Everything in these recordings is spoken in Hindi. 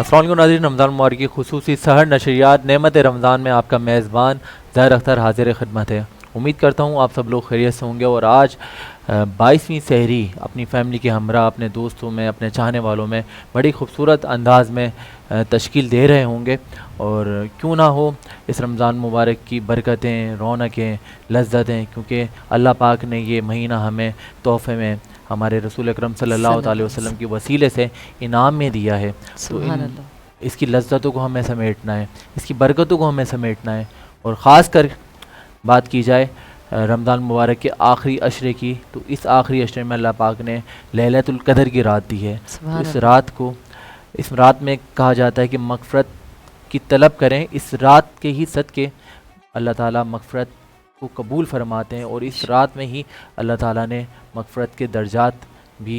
अस्सलाम वालेकुम नाज़रीन, रमज़ान मुबारक की खुसूसी सहर नशरियात नेमत रमज़ान में आपका मेज़बान ज़हर अख्तर हाजिर खिदमत है। उम्मीद करता हूँ आप सब लोग खैरियत से होंगे और आज 22वीं सहरी अपनी फ़ैमिली के हमरा, अपने दोस्तों में, अपने चाहने वालों में बड़ी खूबसूरत अंदाज में तश्कील दे रहे होंगे। और क्यों ना हो, इस रमज़ान मुबारक की बरकतें, रौनकें, लज्जतें, क्योंकि अल्लाह पाक ने ये महीना हमें तोहफ़े में हमारे रसूल अकरम सल्लल्लाहु अलैहि वसल्लम के वसीले से इनाम में दिया है। तो इसकी लज्जतों को हमें समेटना है, इसकी बरकतों को हमें समेटना है। और ख़ास कर बात की जाए रमज़ान मुबारक के आखिरी अशरे की, तो इस आखिरी अशरे में अल्लाह पाक ने लैलतुल क़द्र की रात दी है। तो इस रात में कहा जाता है कि मग़फ़िरत की तलब करें। इस रात के ही सदक़े अल्लाह ताला मग़फ़िरत को कबूल फरमाते हैं और इस रात में ही अल्लाह ताला ने मग़फ़िरत के दर्जात भी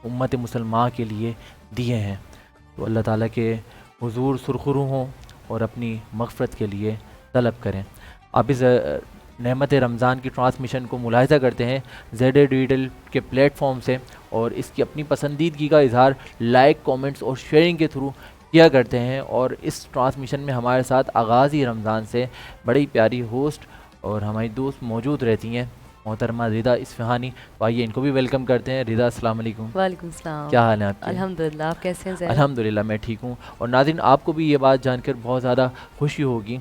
उम्मत मुसलमान के लिए दिए हैं। तो अल्लाह ताला के हुज़ूर सुरखरू हों और अपनी मग़फ़िरत के लिए तलब करें। आप इस नेमत रमज़ान की ट्रांसमिशन को मुलाहिज़ा करते हैं ZA डिजिटल के प्लेटफॉर्म से और इसकी अपनी पसंदीदगी का इज़हार लाइक, कमेंट्स और शेयरिंग के थ्रू किया करते हैं। और इस ट्रांसमिशन में हमारे साथ आगाज़ ही रमज़ान से बड़ी प्यारी होस्ट और हमारी दोस्त मौजूद रहती हैं, मोहतरमा रिदा इस्फ़हानी। तो आइए इनको भी वेलकम करते हैं। रिदा, अस्सलाम वालेकुम। वालेकुम सलाम। क्या हाल है आपके? अल्हम्दुलिल्लाह, आप कैसे हैं? अल्हम्दुलिल्लाह मैं ठीक हूँ। और नाज़रीन, आपको भी ये बात जानकर बहुत ज़्यादा खुशी होगी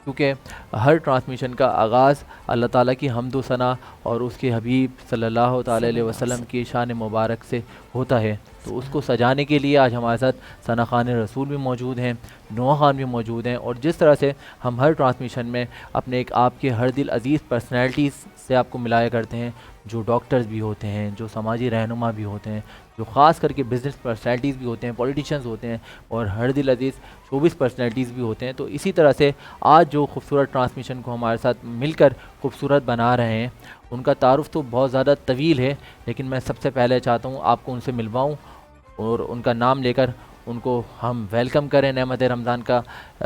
क्योंकि हर ट्रांसमिशन का आगाज़ अल्लाह ताला की हम्द व सना और उसके हबीब सल्लल्लाहु ताला अलैहि वसल्लम की शान मुबारक से होता है। तो उसको सजाने के लिए आज हमारे साथ सना खान रसूल भी मौजूद हैं, नोहा खान भी मौजूद हैं। और जिस तरह से हम हर ट्रांसमिशन में अपने एक आपके हर दिल अजीज़ पर्सनैलिटीज़ से आपको मिलाया करते हैं, जो डॉक्टर्स भी होते हैं, जो समाजी रहनुमा भी होते हैं, जो ख़ास करके बिज़नेस पर्सनैलिटीज़ भी होते हैं, पॉलिटिशियंस होते हैं और हर दिल अजीज़ शोबिस पर्सनैलिटीज़ भी होते हैं। तो इसी तरह से आज जो खूबसूरत ट्रांसमिशन को हमारे साथ मिलकर खूबसूरत बना रहे हैं, उनका तारुफ़ तो बहुत ज़्यादा तवील है, लेकिन मैं सबसे पहले चाहता हूँ आपको उनसे मिलवाऊँ और उनका नाम लेकर उनको हम वेलकम करें। नेमत रमज़ान का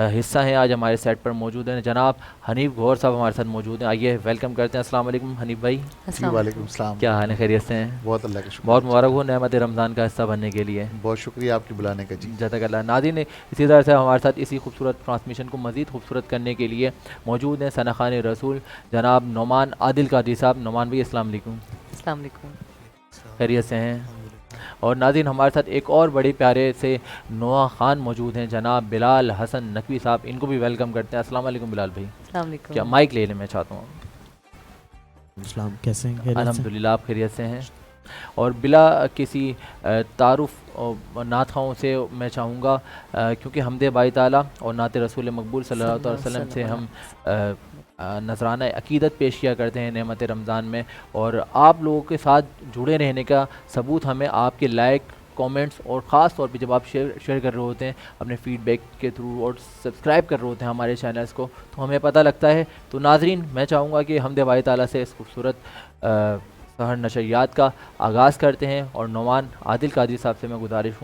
हिस्सा है, आज हमारे सेट पर मौजूद हैं जनाब हनीफ गौहर साहब हमारे साथ मौजूद हैं। आइए वेलकम करते हैं। अस्सलाम वालेकुम हनीफ भाई। वालेकुम सलाम। क्या हाल है, खैरियत से हैं? बहुत अल्लाह का शुक्र। बहुत मुबारक हो नेमत रमज़ान का हिस्सा बनने के लिए। बहुत शुक्रिया आपकी बुलाने का जी। जज़ाकल्लाह। नाज़रीन, इसी तरह से हमारे साथ इसी खूबसूरत ट्रांसमिशन को मज़ीद खूबसूरत करने के लिए मौजूद हैं सना खान रसूल जनाब नोमान आदिल कादरी साहब। नोमान भाई, अस्सलाम वालेकुम। अस्सलाम वालेकुम। खैरियत से हैं? और नाज़रीन, हमारे साथ एक और बड़े प्यारे से नोहा खान मौजूद हैं जनाब बिलाल हसन नकवी साहब। इनको भी वेलकम करते हैं। अस्सलाम वालेकुम बिलाल भाई। अस्सलाम वालेकुम। क्या माइक ले लें, मैं चाहता हूँ। अस्सलाम, कैसे हैं? अल्हम्दुलिल्लाह, आप खैरियत से हैं? और बिला किसी तारुफ़ नाथाओं से मैं चाहूँगा, क्योंकि हमदे बाई ताला और नात रसूल मकबूल सल्लल्लाहु अलैहि वसल्लम से हम नज़राना अक़ीदत पेश किया करते हैं नेमत रमज़ान में। और आप लोगों के साथ जुड़े रहने का सबूत हमें आपके लाइक, कमेंट्स और ख़ास तौर पे जब आप शेयर कर रहे होते हैं अपने फ़ीडबैक के थ्रू और सब्सक्राइब कर रहे होते हैं हमारे चैनल्स को, तो हमें पता लगता है। तो नाज़रीन, मैं चाहूँगा कि हमदे बाई ताला से इस खूबसूरत सहर नशरियात का आगाज़ करते हैं। और नोमान आदिल कादरी साहब से मैं गुजारिश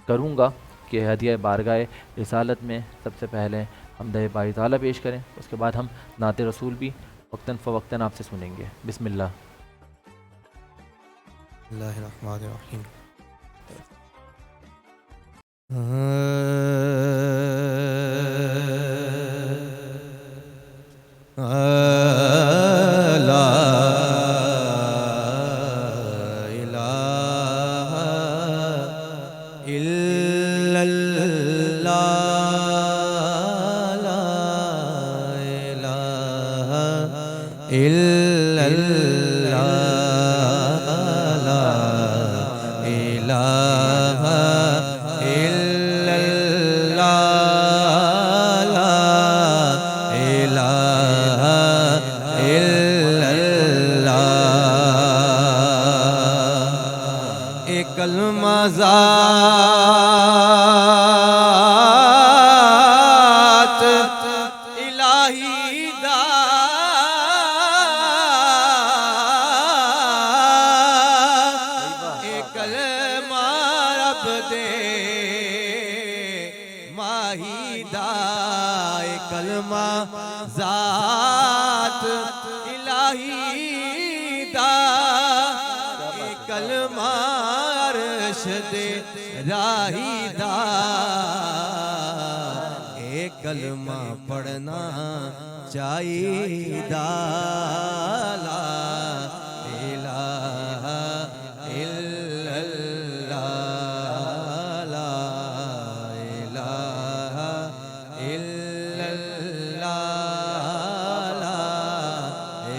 करूँगा कि हदिया बारगाह रिसालत में सबसे पहले हमदे बाई ताला पेश करें, उसके बाद हम नात रसूल भी वक्तन फ़वक्तन आपसे सुनेंगे। बिस्मिल्लाह। बिस्मिल्लाहिर्रहमानिर्रहीम। अरशदे राहीदा एक कलमा पढ़ना चाहिदा ला इलाहा इल्लल्लाह ला इलाहा इल्लल्लाह ला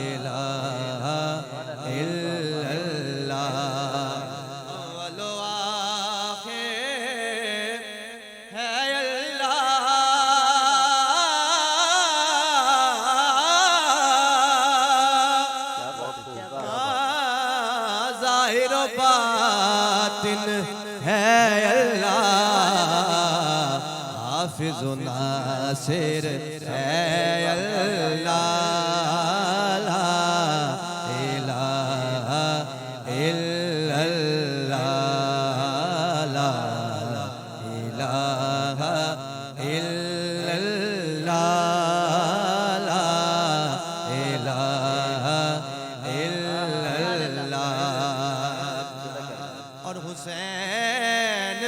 इलाहा इल्लल्लाह अव्वल व आखिर है अल्लाह ज़ाहिर व बातिन है अल्लाह हाफिज़ व नासिर है अल्लाह ला इलाहा इल्लल्लाह ला इलाहा इल्लल्लाह ला इलाहा इल्लल्लाह और हुसैन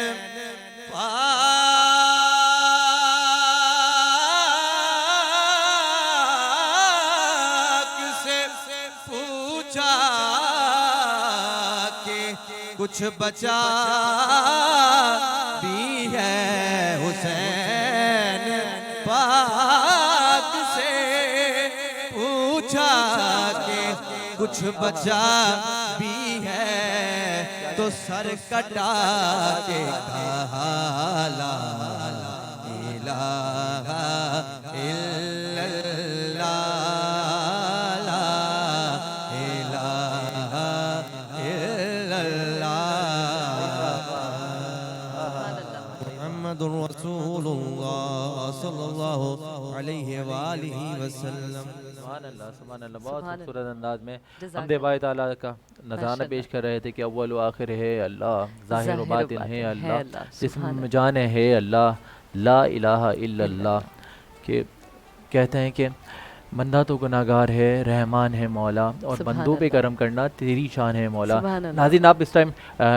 पाक से पूछा कि कुछ बचा भी है हुसैन पाक से पूछा कि कुछ बचा भी है तो सर कटा के कहा ला इलाहा इल्लल्लाह ला इलाहा इल्लल्लाह मुहम्मदुर रसूलुल्लाह सल्लल्लाहु अलैहि वालिहि वसल्लम। सुभान अल्लाह, सुभान अल्लाह। बहुत सुभान खूबसूरत अंदाज में जज़ाकल्लाह। हमदे बाई ताला का नज़ारा माशाअल्लाह। पेश कर रहे थे कि अव्वल व आखिर है अल्लाह, ज़ाहिर व बातिन है अल्लाह, जिस्म सुभान में जान है अल्लाह, ला इलाहा इल्लल्लाह। के कहते हैं कि बंदा तो गुनाहगार है, रहमान है मौला, और सुभान बंदों पे अल्लाह। करम करना तेरी शान है मौला। सुभान अल्लाह। नाज़रीन, आप इस टाइम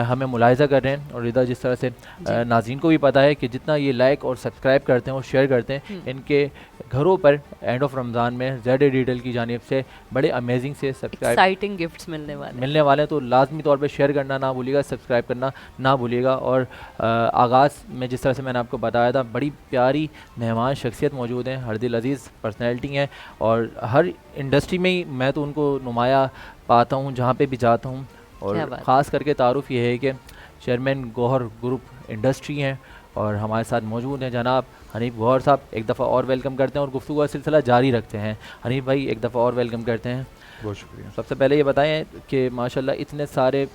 हमें मुलाहिज़ा कर रहे हैं, और इधर जिस तरह से नाज़रीन को भी पता है कि जितना ये लाइक और सब्सक्राइब करते हैं और शेयर करते हैं, इनके घरों पर एंड ऑफ रमज़ान में ज़ेड डिजिटल की जानिब से बड़े अमेजिंग से सब्सक्राइब एक्साइटिंग गिफ्ट्स मिलने वाले हैं। तो लाजमी तौर पे शेयर करना ना भूलिएगा, सब्सक्राइब करना ना भूलिएगा। और आगाज़ में जिस तरह से मैंने आपको बताया था, बड़ी प्यारी मेहमान शख्सियत मौजूद हैं, हर दिल अज़ीज़ पर्सनैलिटी हैं, और हर इंडस्ट्री में ही मैं तो उनको नुमाया पाता हूँ जहाँ पे भी जाता हूँ। क्या और बात ख़ास करके तारुफ ये है कि चेयरमैन गौहर ग्रुप इंडस्ट्री हैं, और हमारे साथ मौजूद हैं जनाब हनीफ गौहर साहब। एक दफ़ा और वेलकम करते हैं और गुफ्तगू का सिलसिला जारी रखते हैं। हनीफ भाई, एक दफ़ा और वेलकम करते हैं। बहुत शुक्रिया। सबसे पहले ये बताएं कि माशाल्लाह इतने सारे,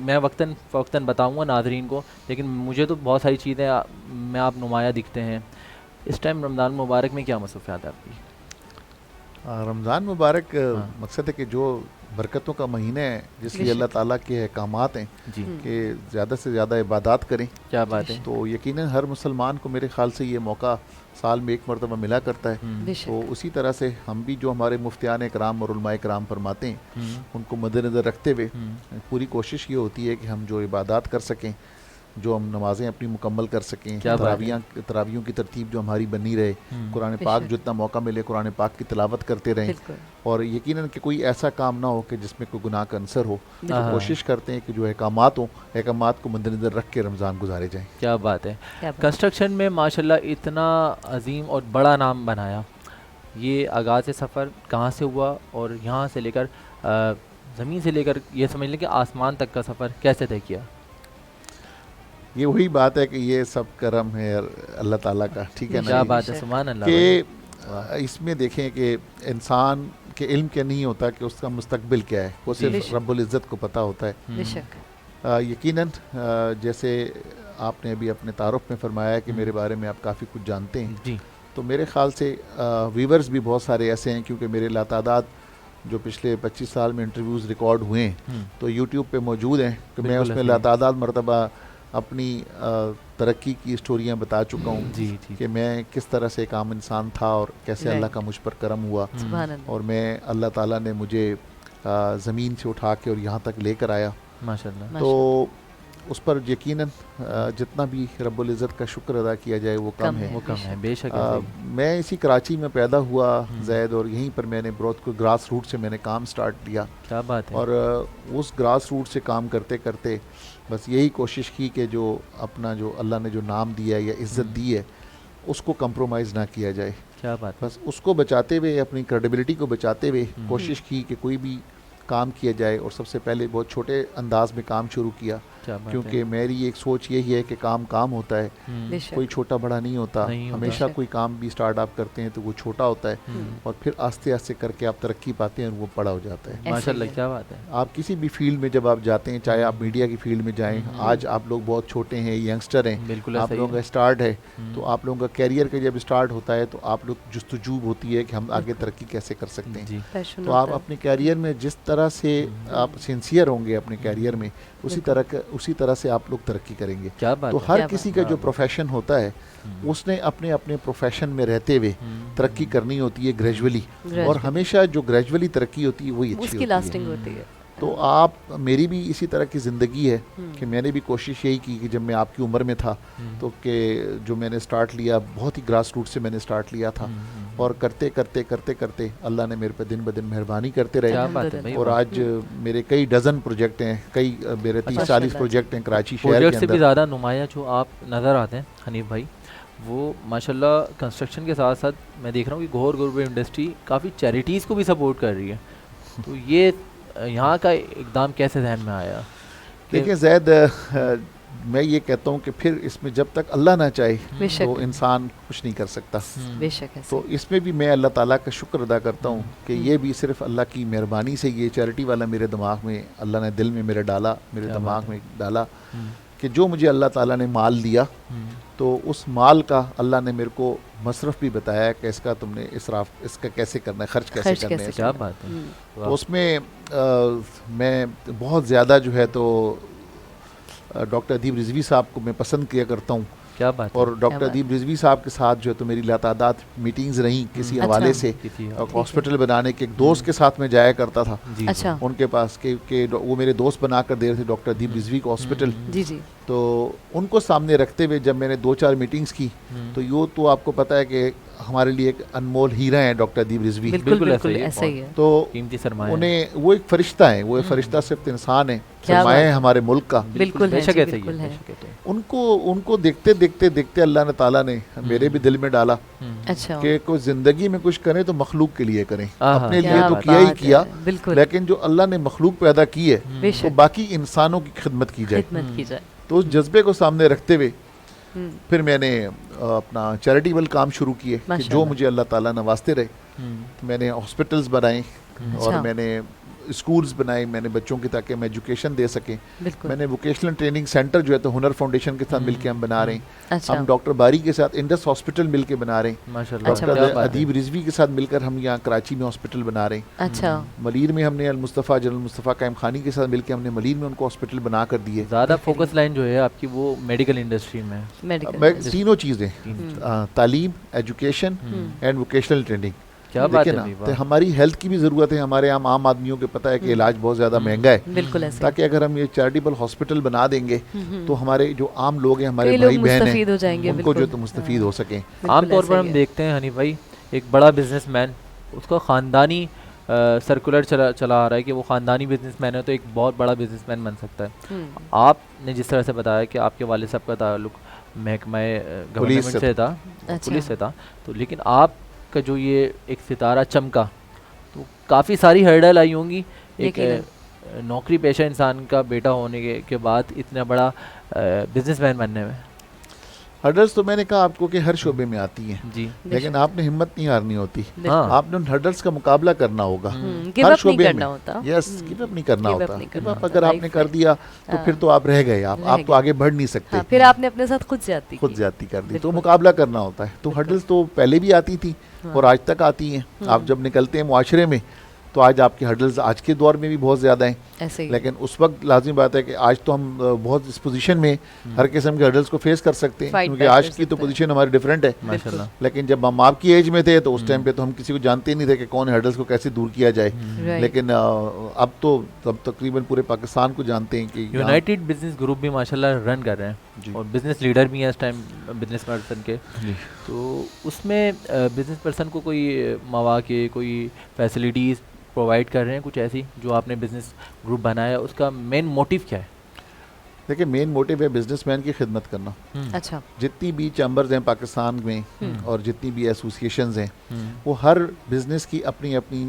मैं वक्तन फ़वक्तन बताऊंगा नाज़रीन को, लेकिन मुझे तो बहुत सारी चीज़ें में आप नुमाया दिखते हैं। इस टाइम रमज़ान मुबारक में क्या मसरूफ़ियात है आपकी? रमज़ान मुबारक हाँ। मकसद है कि जो बरकतों का महीना है, जिसलिए बेशक। अल्लाह ताला के अहकामात हैं जी, कि ज़्यादा से ज़्यादा इबादत करें, क्या बात है। तो यकीनन हर मुसलमान को मेरे ख़्याल से ये मौका साल में एक मरतबा मिला करता है। बेशक। तो उसी तरह से हम भी जो हमारे मुफ्तियान इकराम और उलमाए इकराम फरमाते हैं, उनको मद्देनज़र रखते हुए पूरी कोशिश ये होती है कि हम जो इबादत कर सकें, जो हम नमाज़ें अपनी मुकम्मल कर सकें, क्या बात है। तरावियों की तरतीब जो हमारी बनी रहे, कुरान पाक बेशक। जितना मौका मिले कुरान पाक की तिलावत करते रहें, बिल्कुल और यकीनन कि कोई ऐसा काम ना हो कि जिसमें कोई गुनाह का अंसर हो। तो हाँ। कोशिश करते हैं कि जो अहकामात हों, अहकामात को मद्देनज़र रख के रमज़ान गुजारे जाएँ। क्या बात है। क्या बात। कंस्ट्रक्शन में माशाल्लाह इतना अजीम और बड़ा नाम बनाया, ये आगाज़ सफ़र कहाँ से हुआ, और यहाँ से लेकर ज़मीन से लेकर ये समझ लें कि आसमान तक का सफ़र कैसे तय किया? ये वही बात है कि ये सब करम है अल्लाह ताला का, ठीक है ना क्या जी? बात है, सुभान अल्लाह भाई। कि इसमें देखें कि इंसान के इल्म के नहीं होता कि उसका मुस्तकबिल क्या है, वो सिर्फ बेशक। रब्बुल इज़्ज़त को पता होता है। बेशक यकीनन जैसे आपने अभी अपने तारुफ में फरमाया कि मेरे बारे में आप काफ़ी कुछ जानते हैं, जी, तो मेरे ख़्याल से व्यूवर्स भी बहुत सारे ऐसे हैं, क्योंकि मेरे लातादाद जो पिछले 25 साल में इंटरव्यूज़ रिकॉर्ड हुए हैं तो यूट्यूब पे मौजूद हैं, कि मैं बिल्कुल उसमें ऐसे ही। लातादाद मरतबा अपनी तरक्की की स्टोरियाँ बता चुका हूँ जी, जी। कि मैं किस तरह से एक आम इंसान था और कैसे अल्लाह का मुझ पर करम हुआ, सुभान अल्लाह। और मैं अल्लाह ताला ने मुझे ज़मीन से उठा के और यहाँ तक लेकर आया। माशाल्लाह। तो उस पर यकीनन जितना भी रब्बुल इज़्ज़त का शुक्र अदा किया जाए वो कम है। वो कम है, बेशक है सही। मैं इसी कराची में पैदा हुआ जैद, और यहीं पर मैंने बहुत को ग्रास रूट से मैंने काम स्टार्ट किया, क्या बात है। और उस ग्रास रूट से काम करते करते बस यही कोशिश की कि जो अपना जो अल्लाह ने जो नाम दिया है या इज़्ज़त दी है उसको कंप्रोमाइज़ ना किया जाए। क्या बात है। बस उसको बचाते हुए, अपनी क्रेडिबिलिटी को बचाते हुए कोशिश की कि कोई भी काम किया जाए, और सबसे पहले बहुत छोटे अंदाज में काम शुरू किया, क्या बात क्योंकि है। मेरी एक सोच यही है कि काम काम होता है, बेशक। कोई छोटा बड़ा नहीं होता। नहीं होता। हमेशा बेशक। कोई काम भी स्टार्ट आप करते हैं तो वो छोटा होता है, और फिर आस्ते आस्ते करके आप तरक्की पाते हैं और वो बड़ा हो जाता है। ऐसे माशाल्लाह, ही है। क्या बात है। आप किसी भी फील्ड में जब आप जाते हैं, चाहे आप मीडिया की फील्ड में जाएं, आज आप लोग बहुत छोटे हैं, यंगस्टर हैं, बिल्कुल आप सही लोगों है। का स्टार्ट है, तो आप लोगों का कैरियर का जब स्टार्ट होता है तो आप लोग जस्तजू होती है कि हम आगे तरक्की कैसे कर सकते हैं। जी। पैशन तो आप होता है। अपने कैरियर में जिस तरह से आप सिंसियर होंगे अपने कैरियर में, उसी तरह से आप लोग तरक्की करेंगे। क्या बात तो है। हर क्या किसी बात का है। जो प्रोफेशन होता है उसने अपने अपने प्रोफेशन में रहते हुए तरक्की करनी होती है ग्रेजुअली, और Gradually। हमेशा जो ग्रेजुअली तरक्की होती है वही अच्छी उसकी होती है। लास्टिंग होती है। तो आप, मेरी भी इसी तरह की ज़िंदगी है कि मैंने भी कोशिश यही की कि जब मैं आपकी उम्र में था तो कि जो मैंने स्टार्ट लिया बहुत ही ग्रास रूट से मैंने स्टार्ट लिया था, और करते करते करते करते अल्लाह ने मेरे पे दिन ब दिन मेहरबानी करते क्या रहे, बात है भाई। और आज मेरे कई डज़न प्रोजेक्ट हैं, कई मेरे 30-40 माशाल्लाह। प्रोजेक्ट हैं कराची शहर प्रोजेक्ट के से भी अंदर। ज़्यादा नुमाया जो आप नज़र आते हैं हनीफ भाई, वो माशाल्लाह कंस्ट्रक्शन के साथ साथ मैं देख रहा हूँ कि घोर ग्रुप इंडस्ट्री काफ़ी चैरिटीज़ को भी सपोर्ट कर रही है। तो ये यहाँ का इकदाम कैसे जहन में आया? कि- देखिए जैद, मैं ये कहता हूँ कि फिर इसमें जब तक अल्लाह ना चाहे बेशक। तो इंसान कुछ नहीं कर सकता। बेशक है। तो इसमें भी मैं अल्लाह ताला का शुक्र अदा करता हूँ कि ये भी सिर्फ अल्लाह की मेहरबानी से ये चैरिटी वाला मेरे दिमाग में अल्लाह ने दिल में मेरे डाला, मेरे क्या दिमाग बात में डाला कि जो मुझे अल्लाह ताला ने माल दिया, तो उस माल का अल्लाह ने मेरे को मसरफ़ भी बताया कि इसका तुमने इसराफ इसका कैसे करना है, खर्च कैसे खर्च करना कैसे है। क्या बात है। तो उसमें मैं बहुत ज़्यादा जो है तो डॉक्टर अदीब रिजवी साहब को मैं पसंद किया करता हूँ, क्या बात है। और डॉक्टर बात। अदीब रिजवी साहब के साथ जो है तो मेरी लातादाद मीटिंग्स रहीं किसी हवाले अच्छा। से। की थी और हॉस्पिटल बनाने के एक दोस्त के साथ में जाया करता था जी। अच्छा। उनके पास कि वो मेरे दोस्त बनाकर दे रहे थे डॉक्टर अदीब रिजवी को हॉस्पिटल। जी जी। तो उनको सामने रखते हुए जब मैंने 2-4 मीटिंग्स की, तो यूँ तो आपको पता है कि हमारे लिए एक अनमोल हीरा है डॉक्टर अदीब रिजवी। बिल्कुल बिल्कुल बिल्कुल ऐसा ही है। ऐसा ही है। तो कीमती सरमाया है। उन्हें, वो एक फरिश्ता है, वो एक फरिश्ता सिर्फ इंसान है, क्या सरमाया है बात है। हमारे मुल्क का। बिल्कुल है बेशक जी, ऐसा ही बिल्कुल है। बेशक ऐसा ही। उनको देखते देखते देखते अल्लाह ने ताला ने मेरे भी दिल में डाला अच्छा। कि कोई ज़िंदगी में कुछ करें तो मखलूक के लिए करें, आहा, अपने क्या लिए तो बात किया ही बात किया, है, बिल्कुल। लेकिन जो अल्लाह ने मखलूक पैदा की है तो बेशक बाकी इंसानों की खिदमत की जाए। खिदमत की जाए। तो उस जज्बे को सामने रखते हुए हम्म, फिर मैंने अपना चैरिटेबल काम शुरू किए कि जो माशाल्लाह। मुझे अल्लाह ताला नवाजते रहे। तो मैंने हॉस्पिटल्स बनाए और अच्छा। मैंने स्कूल्स बनाए, मैंने बच्चों की ताकि मैं एजुकेशन दे सकें। बिल्कुल। मैंने वोकेशनल ट्रेनिंग सेंटर जो है तो हुनर फाउंडेशन के साथ मिलके हम बना रहे हैं। अच्छा। हम डॉक्टर बारी के साथ इंडस हॉस्पिटल मिलके बना रहे हैं। माशाल्लाह। अच्छा, डॉक्टर क्या बात है। अदीब रिजवी के साथ मिलकर हम यहाँ कराची में हॉस्पिटल बना रहे हैं। अच्छा। मलीर में हमने अल मुस्तफ़ा जनरल मुस्तफ़ा कायम खानी के साथ मिलकर हमने मलीर में उनको हॉस्पिटल बना कर दिए। ज़्यादा फोकस लाइन जो है आपकी वो मेडिकल इंडस्ट्री में है। मेडिकल। मैं तीनों चीज़ें, तालीम, एजुकेशन एंड वोकेशनल ट्रेनिंग। क्या बात देखिए है ना, भाई, तो वाह। हमारी हेल्थ की भी ज़रूरत है। हमारे यहाँ आम आदमियों को पता है कि इलाज बहुत ज़्यादा महंगा है, बिल्कुल ऐसे। ताकि अगर हम ये चैरिटेबल हॉस्पिटल बना देंगे तो हमारे जो आम लोग हैं, हमारे कई लोग भाई बहन मुस्तफीद हो हैं, जाएंगे, उनको जो बिल्कुल। तो मुस्तफीद हो सकें। बिल्कुल आमतौर ऐसा पर ही हम है। देखते हैं हनी भाई, एक बड़ा बिजनेसमैन, उसका ख़ानदानी सर्कुलर चला आ रहा है कि वो ख़ानदानी बिजनेसमैन है तो एक बहुत बड़ा बिजनेसमैन बन सकता है। आपने जिस तरह से बताया कि आपके वालिद साहब का ताल्लुक महकमा गवर्नमेंट से था, अच्छा। पुलिस से था, तो लेकिन आपका जो ये एक सितारा चमका तो काफ़ी सारी हर्डल आई होंगी एक नौकरी पेशा इंसान का बेटा होने के बाद इतना बड़ा बिजनेसमैन बनने में। हर्डल्स तो मैंने कहा आपको कि हर शोबे में आती हैं, जी। लेकिन आपने हिम्मत नहीं हारनी होती। हाँ। आपने उन हर्डल्स का मुकाबला करना होगा। गिव हर अप नहीं शोबे करना में। होता। यस, गिव अप नहीं करना Give up होता। नहीं गिव करना अप होता, अगर आपने life कर में। दिया तो फिर तो आप रह गए, आप रह तो गए। आगे बढ़ नहीं सकते। हाँ, फिर आपने अपने साथ खुद ज्यादती खुद की। ज्यादती कर दी, तो बिल्कुल। मुकाबला करना होता है। तो हर्डल्स तो पहले भी आती थी और आज तक आती हैं। आप जब निकलते हैं मुआशरे में तो आज आपके हर्डल्स आज के दौर में भी बहुत ज़्यादा हैं। ऐसे ही लेकिन उस वक्त लाजमी बात है कि आज तो हम बहुत इस पोजीशन में हर किस्म के हर्डल्स को फेस कर सकते हैं, Fight क्योंकि back आज कर की तो सकते हैं। पोजीशन हमारी डिफरेंट है। माशाल्लाह। लेकिन जब हम आपकी एज में थे तो उस टाइम पे तो हम किसी को जानते ही नहीं थे कि कौन हर्डल्स को कैसे दूर किया जाए। Right. लेकिन अब तो तब तकरीबन पूरे पाकिस्तान को जानते हैं कि यहाँ- यूनाइटेड बिजनेस ग्रुप भी माशाल्लाह रन कर रहे जी। हैं और बिजनेस लीडर भी हैं इस टाइम बिजनेस पर्सन के। तो उसमें बिजनेस पर्सन को कोई मौके, कोई फैसिलिटीज़ प्रोवाइड कर रहे हैं कुछ ऐसी जो आपने बिजनेस ग्रुप बनाया, उसका मेन मोटिव क्या है? देखिए मेन मोटिव है बिजनेसमैन की खिदमत करना। अच्छा जितनी भी चैम्बर्स हैं पाकिस्तान में और जितनी भी एसोसिएशंस हैं, वो हर बिज़नेस की अपनी अपनी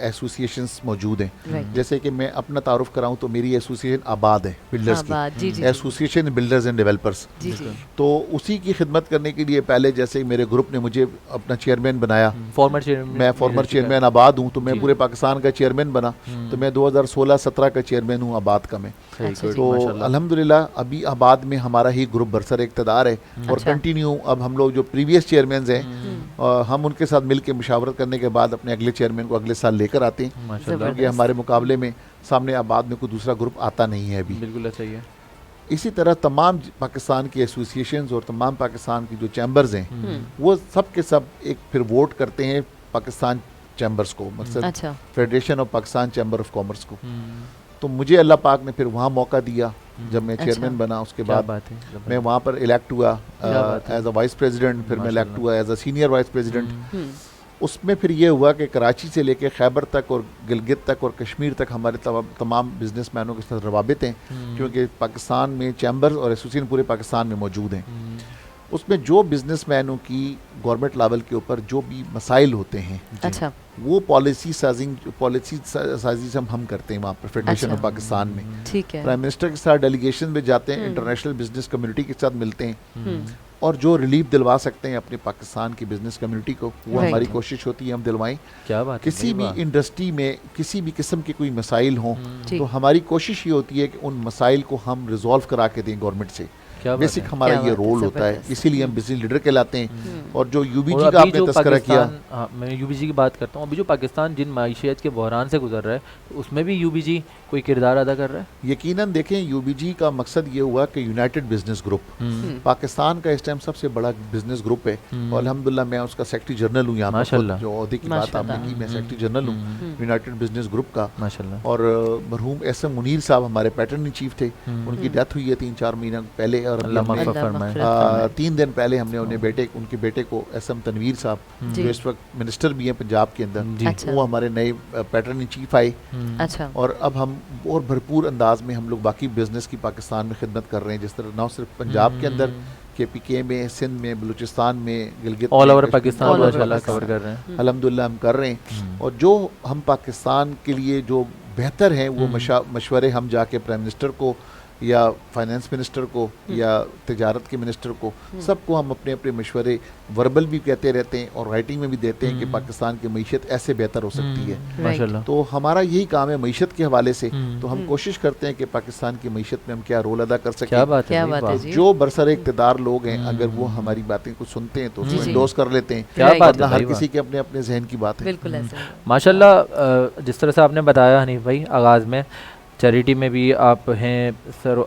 एसोसिएशंस मौजूद हैं। राइट जैसे कि मैं अपना तारुफ कराऊं तो मेरी एसोसिएशन आबाद है बिल्डर्स हाँ बात जी की, जी एसोसिएशन बिल्डर्स एंड डेवलपर्स। जी जी तो उसी की खिदमत करने के लिए पहले जैसे मेरे ग्रुप ने मुझे अपना चेयरमैन बनाया, फॉर्मर चेयरमैन, मैं फॉर्मर चेयरमैन आबाद हूँ, तो मैं जी। पूरे पाकिस्तान का चेयरमैन बना। तो मैं 2016-17 का चेयरमैन हूँ आबाद का मैं। अच्छा जी। तो अल्हम्दुलिल्लाह अभी आबाद में हमारा ही ग्रुप बरसर इक़्तिदार है और अच्छा। कंटिन्यू अब हम लोग जो प्रीवियस चेयरमैन हैं हम उनके साथ मिल के मुशावरत करने के बाद अपने अगले चेयरमैन को अगले साल लेकर आते हैं, माशाल्लाह, जबरदस्त। क्योंकि हमारे मुकाबले में सामने आबाद में कोई दूसरा ग्रुप आता नहीं है अभी। बिल्कुल ऐसा ही है। इसी तरह तमाम पाकिस्तान की एसोसिएशंस और तमाम पाकिस्तान की जो चैम्बर्स हैं वो सब के सब एक फिर वोट करते हैं पाकिस्तान चैम्बर्स को, मकसद अच्छा federation of Pakistan chamber of commerce को। तो मुझे अल्लाह पाक ने फिर वहाँ मौका दिया जब मैं अच्छा। चेयरमैन बना। उसके क्या बाद बात है, मैं वहाँ पर इलेक्ट हुआ क्या बात है। एज अ वाइस प्रेसिडेंट, फिर मैं इलेक्ट माशाल्लाह। हुआ as a senior vice president. हम्म उसमें फिर ये हुआ कि कराची से लेके खैबर तक और गिलगित तक और कश्मीर तक हमारे तमाम बिजनेसमैनों के साथ रवाबित हैं, क्योंकि पाकिस्तान में चैम्बर्स और एसोसिएशन पूरे पाकिस्तान में मौजूद हैं। उसमें जो बिजनेसमैनों की गवर्नमेंट लेवल के ऊपर जो भी मसाइल होते हैं अच्छा वो पॉलिसी साजी हम करते हैं वहाँ पर फेडरेशन अच्छा। ऑफ पाकिस्तान में। ठीक है प्राइम मिनिस्टर के साथ डेलीगेशन में जाते हैं, इंटरनेशनल बिजनेस कम्युनिटी के साथ मिलते हैं हम्म और जो रिलीफ दिलवा सकते हैं अपने पाकिस्तान की बिजनेस कम्युनिटी को वो Right. हमारी कोशिश होती है हम दिलवाएं। क्या बात है, किसी सही भी बात। इंडस्ट्री में किसी भी किस्म के कोई मसाइल हों जी तो हमारी कोशिश ये होती है कि उन मसाइल को हम रिजॉल्व करा के दें गवर्नमेंट से। क्या बात बेसिक है। हमारा क्या ये बात है, रोल होता है, जबरदस्त। इसीलिए हम बिजनेस लीडर कहलाते हैं। और जो और यूबीजी का अभी आपने जो तस्करा किया, पाकिस्तान, हाँ, मैं यूबीजी की बात करता हूँ। अभी जो पाकिस्तान जिन मायशियत के बहरान से गुजर रहा है, तो उसमें भी यूबीजी कोई किरदार अदा कर रहा है? यकीनन देखें यूबीजी का मकसद ये हुआ कि यूनाइटेड बिजनेस ग्रुप पाकिस्तान का इस टाइम सबसे बड़ा बिजनेस ग्रुप है और अल्हम्दुलिल्लाह मैं उसका सेक्रेटरी जनरल हूँ यहाँ पर। माशाल्लाह। जो ओहदे की बात आपने की, मैं सेक्रेटरी जनरल हूँ यूनाइटेड बिजनेस ग्रुप का। माशाल्लाह। और मरहूम एस एम मुनीर साहब हमारे पैटर्न चीफ थे, उनकी डेथ हुई है 3-4 महीने पहले। और अभी अल्लाह हमने, मग़फ़िरत फरमाए। मग़फ़िरत फरमाए। 3 दिन पहले हमने उनके बेटे को एस एम तनवीर साहब, जी। जो इस वक्त मिनिस्टर भी हैं पंजाब के अंदर, जी। अच्छा। वो हमारे नए पैटर्न चीफ आए। अच्छा और अब हम और भरपूर अंदाज में हम लोग बाकी बिजनेस की पाकिस्तान में खिदमत कर रहे हैं, जिस तरह ना सिर्फ पंजाब के अंदर, KPK में, सिंध में, बलूचिस्तान में, गिलगित ऑल में, ओवर कश्मीर पाकिस्तान में, all over माशाल्लाह पाकिस्तान। कवर कर रहे हैं। अल्हम्दुलिल्लाह हम कर रहे हैं। और जो हम पाकिस्तान के लिए जो बेहतर हैं वो मशवरे हम जाके प्राइम मिनिस्टर को या फाइनेंस मिनिस्टर को या तिजारत के मिनिस्टर को, सबको हम अपने अपने मशवरे वर्बल भी कहते रहते हैं और राइटिंग में भी देते हैं कि पाकिस्तान की मीशत ऐसे बेहतर हो सकती है। माशाल्लाह। तो हमारा यही काम है मीशत के हवाले से। तो हम कोशिश करते हैं कि पाकिस्तान की मीशत में हम क्या रोल अदा कर सकें। क्या बात है, क्या भाई, बात है वाह। जी। जो बरसर इक़्तिदार लोग हैं अगर वो हमारी बातें को सुनते हैं तो जी, उसको जी। इंडोर्स कर लेते हैं। क्या Right. बात वरना है, हर भाई, किसी के अपने अपने जहन की बात है। बिल्कुल ऐसे ही है। माशाल्लाह। जिस तरह से आपने बताया हनीफ भाई आगाज़ में, चैरिटी में भी आप हैं सर,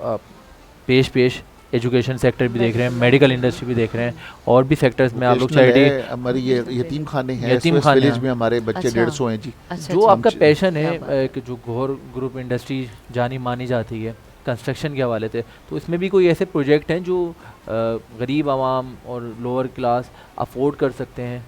पेश एजुकेशन सेक्टर भी देख रहे हैं, मेडिकल इंडस्ट्री भी देख रहे हैं, और भी सेक्टर्स में आप लोग Vocational चैरिटी, है, हमारी ये यतीम खाने हैं, यतीम SOS खाने विलेज हैं। में हमारे बच्चे अच्छा। 150 हैं जी। अच्छा जो जी। आपका पैशन है, क्या बात कि जो घोर ग्रुप इंडस्ट्री जानी मानी जाती है कंस्ट्रक्शन के हवाले से, तो इसमें भी कोई ऐसे प्रोजेक्ट हैं जो गरीब आवाम और लोअर क्लास अफोर्ड कर सकते हैं?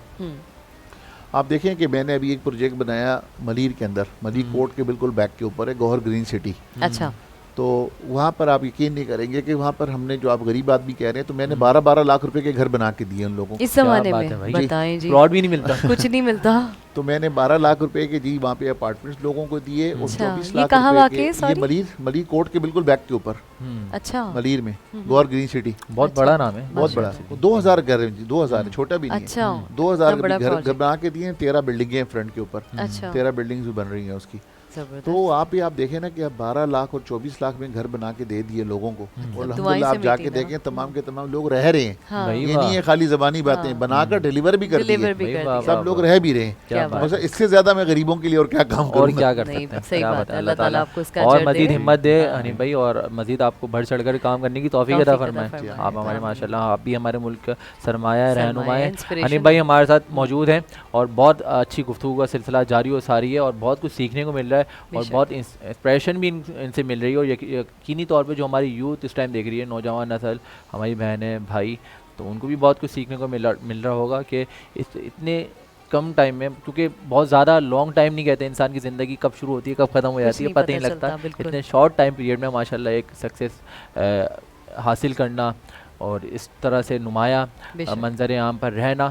आप देखें कि मैंने अभी एक प्रोजेक्ट बनाया मलीर के अंदर, मलीर कोर्ट के बिल्कुल बैक के ऊपर है, गौहर ग्रीन सिटी। अच्छा तो वहाँ पर आप यकीन नहीं करेंगे कि वहाँ पर हमने, जो आप गरीब आदमी कह रहे हैं, तो मैंने 12-12 लाख रुपए के घर बना के दिए उन लोगों को। इस जमाने बात में है भाई। बताएं जी, प्लॉट भी नहीं मिलता। कुछ नहीं मिलता। तो मैंने 12 लाख रुपए के जी वहाँ पे अपार्टमेंट्स लोगों को दिए और अच्छा, 24 ये लाख कहाँ रुपए वाक़ई के, है, ये sorry? मलीर कोर्ट के बिल्कुल बैक के ऊपर, अच्छा मलीर में, गौहर ग्रीन सिटी। बहुत बड़ा नाम है, बहुत बड़ा, 2000 घर है जी, 2000 है, छोटा भी नहीं है। अच्छा 2000 इतना बड़ा घर project। बना के दिए, 13 बिल्डिंगें हैं फ्रंट के ऊपर, अच्छा 13 बिल्डिंग्स भी बन रही हैं उसकी। जबरदस्त। तो आप देखें ना कि अब 12 लाख और 24 लाख में घर बना के दे दिए लोगों को, और दुआएं अल्हम्दुलिल्लाह से आप जाके मिटी ना। देखें तमाम के तमाम लोग रह रहे हैं। हाँ, भाई ये वाह। नहीं है खाली ज़बानी बातें, बनाकर डिलीवर भी कर दिए, डिलीवर भी भाई कर वाह, दिया। सब लोग रह भी रहे हैं। क्या बात मतलब इससे ज़्यादा मैं गरीबों के लिए और क्या काम और करूँगा। क्या कर नहीं, सकते हैं, सही क्या बात बताएं, है, अल्लाह अल्लाह ताला ताला आपको इसका और अजर मजीद दे। हिम्मत दे हाँ। हनीफ भाई, और मजीद आपको बढ़ चढ़कर काम करने की तौफीक तौफीक अता अता फरमाएं। फरमाएं। आप हमारे आमीन। माशाल्लाह, आप भी हमारे मुल्क का सरमाया है, सरमाया, रहनुमा है। इंस्पिरेशन हनीफ भाई है। हमारे साथ मौजूद हैं और बहुत अच्छी गुफ्तगू का सिलसिला जारी और सारी है, और बहुत कुछ सीखने को मिल रहा है और बेशक। बहुत इंस्पिरेशन भी इनसे मिल रही है। और यकीनी तौर पर जो हमारी यूथ इस टाइम देख रही है, नौजवान नस्ल, हमारी बहनें भाई, तो उनको भी बहुत कुछ सीखने को मिल रहा होगा कि इतने कम टाइम में, क्योंकि बहुत ज़्यादा लॉन्ग टाइम नहीं कहते, इंसान की ज़िंदगी कब शुरू होती है कब ख़त्म हो जाती है नहीं पता ही पता नहीं लगता। चलता, बिल्कुल। इतने शॉर्ट टाइम पीरियड में माशाल्लाह एक सक्सेस हासिल करना और इस तरह से नुमाया बेशक। मंजर आम पर रहना,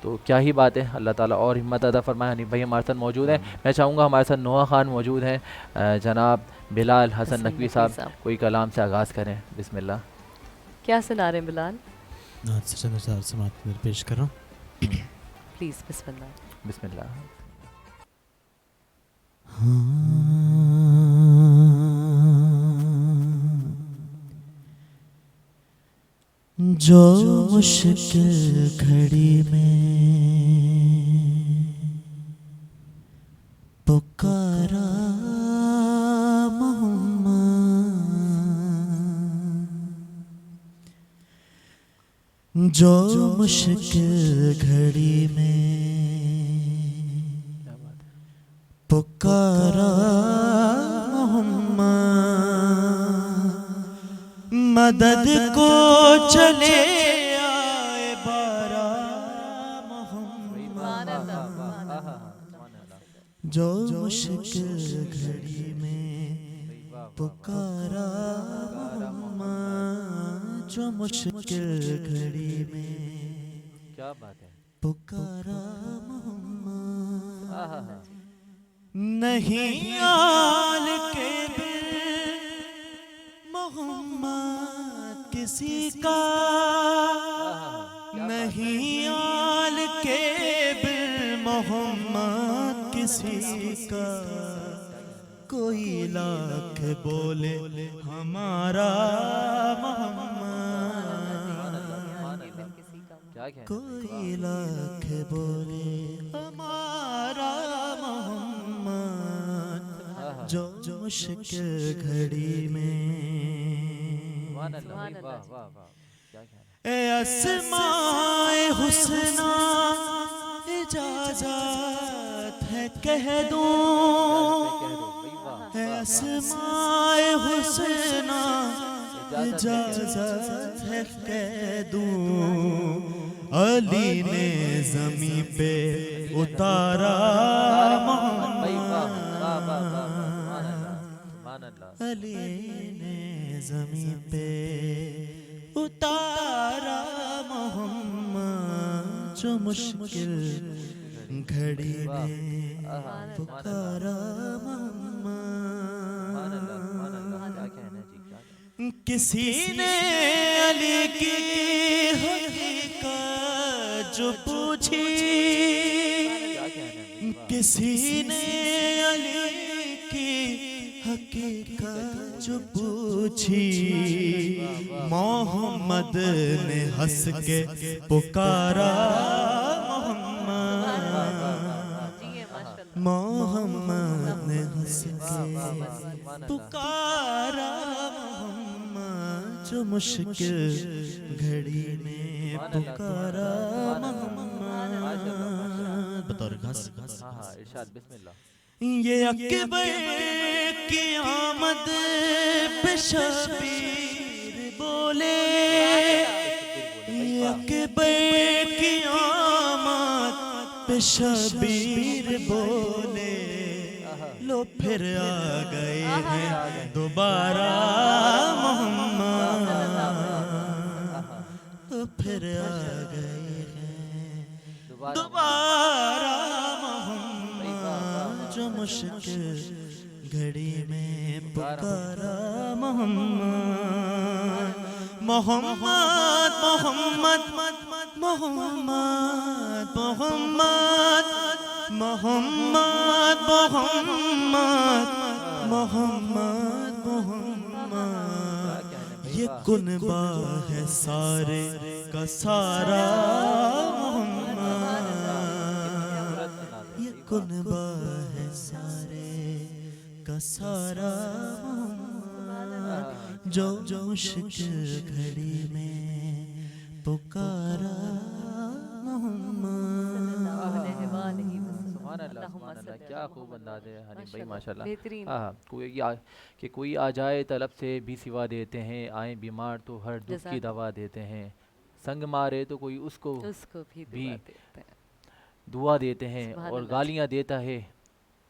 तो क्या ही बात है। अल्लाह ताला और हिम्मत अता फरमाए। हनीफ भाई हमारे साथ मौजूद हैं। मैं चाहूँगा हमारे साथ नोहा खान मौजूद हैं, जनाब बिलाल हसन नकवी साहब कोई कलाम से आगाज़ करें। बिस्मिल्लाह। क्या सुना रहे हैं बिलाल? समात पेश कर रहा हूँ। प्लीज बिस्मिल्लाह। बिस्मिल्लाह। जो मुश्किल घड़ी में पुकारा मोहम्मद, जो मुश्किल घड़ी में पुकारा मोहम्मद, मदद को चले आए बारा मोहम्मद, जो मुश्किल घड़ी में पुकारा मोहम्मद, जो मुश्किल घड़ी में क्या बात है। पुकारा मोहम्मद, नहीं आल के बिन मोहम्मद किसी का, नहीं आल के बिन मोहम्मद किसी का, कोई लाख बोले हमारा मोहम्मद, क्या कहना। कोई लाख बोले हमारा मोहम्मद, जो मुश्किल घड़ी में सुभान अल्लाह, वाह वाह वाह, क्या कहना। ए अस्माए हुस्ना इजाजत है कह दूं, है अस्माए हुस्ना इजाजत है कह दूं, अली ने ज़मीं पे उतारा मोहम्मद, अली ने ज़मीं पे उतारा मोहम्मद, जो मुश्किल घड़ी में पुकारा मोहम्मद, किसी ने अली की हकीकत जो पूछी, किसी ने अली की हकीकत जो पूछी, मोहम्मद ने हंस के पुकारा मोहम्मद, मोहम्मद ने हंस के पुकारा मोहम्मद, जो मुश्किल घड़ी में पुकारा मोहम्मद। बतौर घास इरशाद बिस्मिल्लाह। ये अकबर की आमद पे शबीर बोले, ये अकबर की आमद पे शबीर बोले, लो फिर आ गए हैं दोबारा मोहम्मद, तो फिर आ गए हैं दोबारा मोहम्मद, जो मुश्किल घड़ी में पुकारा मोहम्मद, मोहम्मद मोहम्मद मोहम्मद मोहम्मद, मोहम्मद मोहम्मद मोहम्मद मोहम्मद, ये कुनबा है सारे का सारा मोहम्मद, ये कुनबा है सारे का सारा मोहम्मद, जो मुश्किल घड़ी में पुकारा क्या खूब अंदाज है हनीफ भाई माशाल्लाह। बेहतरीन। हाँ कोई आ जाए तलब से भी सिवा देते हैं, आए बीमार तो हर दुख की जज़ाक दवा देते हैं, संग मारे तो कोई उसको उसको भी भी दुआ देते हैं। दुआ देते हैं, सुभान और अल्लाह। गालियाँ देता है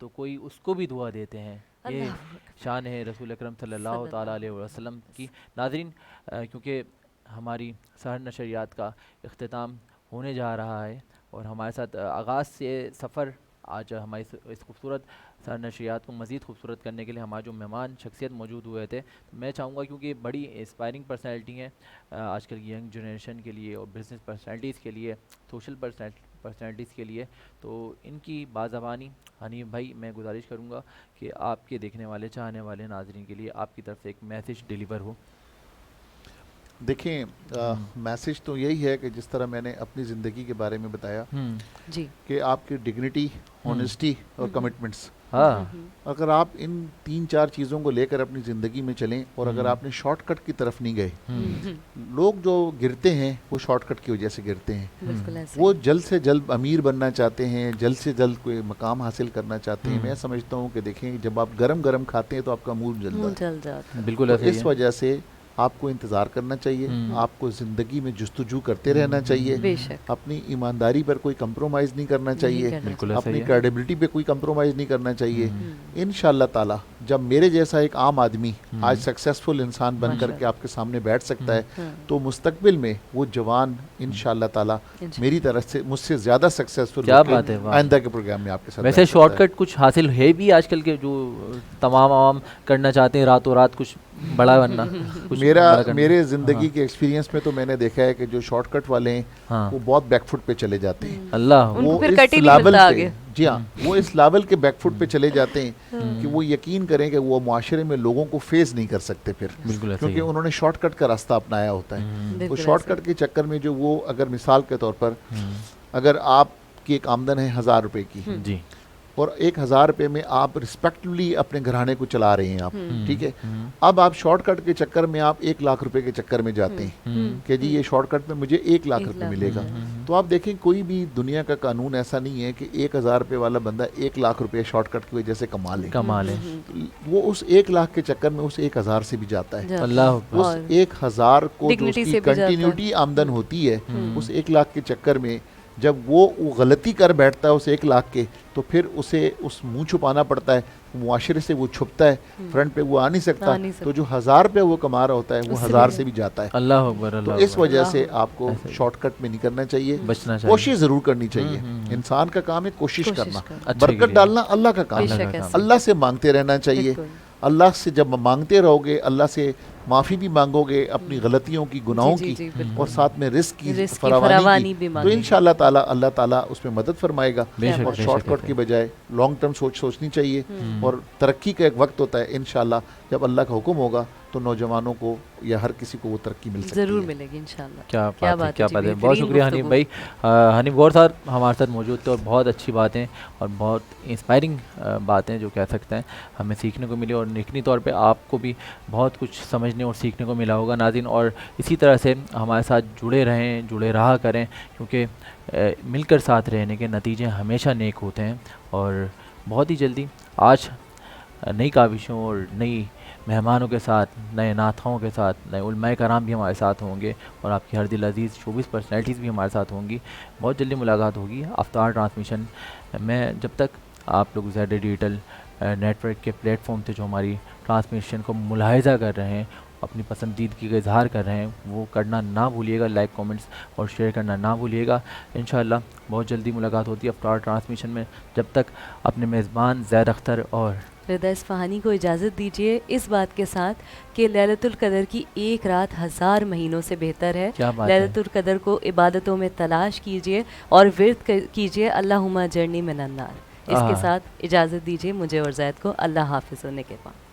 तो कोई उसको भी दुआ देते हैं। ये अल्लाह अकबर। शान है रसूल अकरम सल्लल्लाहु ताला अलैहि वसल्लम की। नाज़रीन क्योंकि हमारी सहर नशरियात का इख्तिताम होने जा रहा है और हमारे साथ आगाज़ से सफ़र आज हमारी इस खूबसूरत सहर नशरियात को मज़ीद खूबसूरत करने के लिए हमारे जो मेहमान शख्सियत मौजूद हुए थे, तो मैं चाहूँगा क्योंकि बड़ी इंस्पायरिंग पर्सनैलिटी हैं आजकल की यंग जनरेशन के लिए और बिज़नेस पर्सनैलिटीज़ के लिए, सोशल पर्सनैलिटीज़ के लिए, तो इनकी बाज़बानी हनीफ भाई मैं गुजारिश करूँगा कि आपके देखने वाले चाहने वाले नाज़रीन के लिए आपकी तरफ से एक मैसेज डिलीवर हो। देखें मैसेज तो यही है कि जिस तरह मैंने अपनी ज़िंदगी के बारे में बताया जी। कि आपकी डिग्निटी, ऑनेस्टी और कमिटमेंट्स, हाँ अगर आप इन 3-4 चीज़ों को लेकर अपनी ज़िंदगी में चलें और अगर आपने शॉर्टकट की तरफ नहीं गए, लोग जो गिरते हैं वो शॉर्टकट की वजह से गिरते हैं। बिल्कुल ऐसे। वो जल्द से जल्द अमीर बनना चाहते हैं, जल्द से जल्द कोई मकाम हासिल करना चाहते हैं। मैं समझता हूँ कि देखें जब आप गरम गरम खाते हैं तो आपका मुंह जलता मुंह है, जल जाता है। बिल्कुल तो ऐसे ही इस है। वजह से आपको इंतज़ार करना चाहिए, आपको ज़िंदगी में जुस्तजू करते रहना चाहिए, बेशक। अपनी ईमानदारी पर कोई कंप्रोमाइज़ नहीं करना चाहिए, करना बिल्कुल ऐसा अपनी ही है। क्रेडिबिलिटी पे कोई कंप्रोमाइज़ नहीं करना चाहिए। इंशाअल्लाह ताला जब मेरे जैसा एक आम आदमी आज सक्सेसफुल इंसान बन करके आपके सामने बैठ सकता है, तो मुस्तकबिल में वो जवान इंशाअल्लाह ताला मेरी तरफ से मुझसे ज़्यादा सक्सेसफुल क्या बात है, वाह। आइंदा के प्रोग्राम में आपके साथ वैसे बैठ सकता है। शॉर्टकट कुछ हासिल है भी आजकल के जो तमाम आवाम करना चाहते हैं, रातों रात कुछ बड़ा बनना, कुछ बड़ा करना। मेरे ज़िंदगी के एक्सपीरियंस में तो मैंने देखा है कि जो शॉर्टकट वाले हैं हाँ वो बहुत बैकफुट पे चले जाते हैं। अल्लाह उनको वो फिर इस कट ही नहीं लेवल मिलता पे, आगे। जी हाँ, वो इस लेवल के बैकफुट पे चले जाते हैं कि वो यकीन करें कि वो मुआशरे में लोगों को फेस नहीं कर सकते फिर, बिल्कुल ऐसा ही क्योंकि है। उन्होंने शॉर्टकट का रास्ता अपनाया होता है। तो बिल्कुल शॉर्टकट के चक्कर में जो वो अगर मिसाल के तौर पर अगर आपकी एक आमदन है 1000 रुपए की जी और 1000 रुपए में आप रिस्पेक्टफुली अपने घराने को चला रहे हैं आप, ठीक है, अब आप शॉर्टकट के चक्कर में आप 1 लाख रुपए के चक्कर में जाते हैं कि जी ये शॉर्टकट में मुझे 1 लाख 1 रुपए लाख मिलेगा। तो आप देखें कोई भी दुनिया का कानून ऐसा नहीं है कि 1000 रुपए वाला बंदा 1 लाख रुपए शॉर्टकट की वजह से कमा ले। कमाल है। वो उस 1 लाख के चक्कर में उस 1000 से भी जाता है। अल्लाह उस 1000 को जो Dignity उसकी से भी जाता है। कंटिन्यूटी आमदन होती है, उस 1 लाख के चक्कर में जब वो गलती कर बैठता है उस 1 लाख के, तो फिर उसे उस मुंह छुपाना पड़ता है, मुआशरे से वो छुपता है, फ्रंट पे वो आ नहीं सकता। आ नहीं तो जो 1000 रुपये वो कमा रहा होता है वो उससे 1000 भी से भी जाता है। अल्लाह अकबर, तो अल्लाह इस अकबर। वजह से अल्लाह आपको ऐसे ही। शॉर्टकट में नहीं करना चाहिए, बचना चाहिए। कोशिश जरूर करनी चाहिए। इंसान का काम है कोशिश कोशिश करना, करना। अच्छे के बरकत लिए। डालना अल्लाह का काम बेशक है। का ऐसे। काम। अल्लाह से मांगते रहना चाहिए। बिल्कुल। अल्लाह से जब मांगते रहोगे, अल्लाह से माफ़ी भी मांगोगे अपनी गलतियों की, गुनाहों जी, की, जी, बिल्कुल। और साथ में रिस्क की रिस्क की फरावानी फरावानी की, भी तो मांगेंगे। इंशाअल्लाह ताला अल्लाह ताला उसमें मदद फरमाएगा। बेशक, और बेशक, शॉर्टकट बेशक। की बजाय लॉन्ग टर्म सोचनी चाहिए। और तरक्की का एक वक्त होता है, इंशाअल्लाह जब अल्लाह का हुक्म होगा तो नौजवानों को या हर किसी को वो तरक्की मिल सकती जरूर है। मिलेगी इंशाल्लाह। क्या बात है, क्या जी, बात है। बहुत बेहतरीन शुक्रिया हनीफ गुफ्तगू। भाई। हनीफ गौर साहब हमारे साथ मौजूद थे और बहुत अच्छी बातें और बहुत इंस्पायरिंग बातें जो कह सकते हैं हमें सीखने को मिली, और यकीनी तौर पे आपको भी बहुत कुछ समझने और सीखने को मिला होगा नाज़रीन। और इसी तरह से हमारे साथ जुड़े रहें, जुड़े रहा करें, क्योंकि मिलकर साथ रहने के नतीजे हमेशा नेक होते हैं। और बहुत ही जल्दी आज नई काविशों और नई मेहमानों के साथ, नए नाथाओं के साथ, नए उलमाए कराम भी हमारे साथ होंगे और आपकी हर दिल अजीज़ शोबिस पर्सनैलिटीज़ भी हमारे साथ होंगी। बहुत जल्दी मुलाकात होगी अफ्तार ट्रांसमिशन में। जब तक आप लोग ज़ेड डिजिटल नेटवर्क के प्लेटफॉर्म थे जो हमारी ट्रांसमिशन को मुलाहिज़ा कर रहे हैं, अपनी पसंदीदगी का इजहार कर रहे हैं, वो करना ना भूलिएगा, लाइक कमेंट्स और शेयर करना ना भूलिएगा। इंशाअल्लाह बहुत जल्दी मुलाकात होती है अफ्तार ट्रांसमिशन में। जब तक अपने मेज़बान ज़ैद अख्तर और रिदा इस्फ़हानी को इजाज़त दीजिए इस बात के साथ कि लैलतुल कदर की एक रात 1000 महीनों से बेहतर है। क्या बात है। लैलतुल कदर को इबादतों में तलाश कीजिए और विर्द कीजिए अल्लाहुम्मा अजरनी मिनन्नार। इसके आहा। साथ इजाज़त दीजिए मुझे और ज़ैद को। अल्लाह हाफ़िज़ होने के बाद।